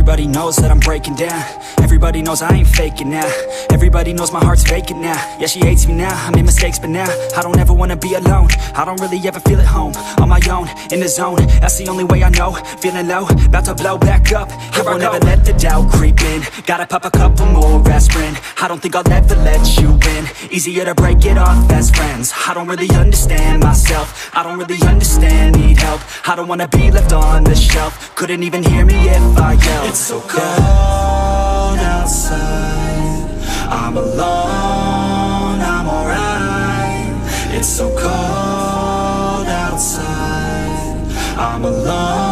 Everybody knows that I'm breaking down. Everybody knows I ain't faking now. Everybody knows my heart's vacant now. Yeah, she hates me now, I made mistakes but now I don't ever wanna be alone. I don't really ever feel at home. On my own, in the zone, that's the only way I know. Feeling low, about to blow back up. I won't ever let the doubt creep in. Gotta pop a couple more aspirin. I don't think I'll ever let you in. Easier to break it off best friends. I don't really understand myself. I don't really understand, need help. I don't wanna be left on the shelf. Couldn't even hear me if I yelled. It's so cold outside, I'm alone, I'm alright. It's so cold outside, I'm alone.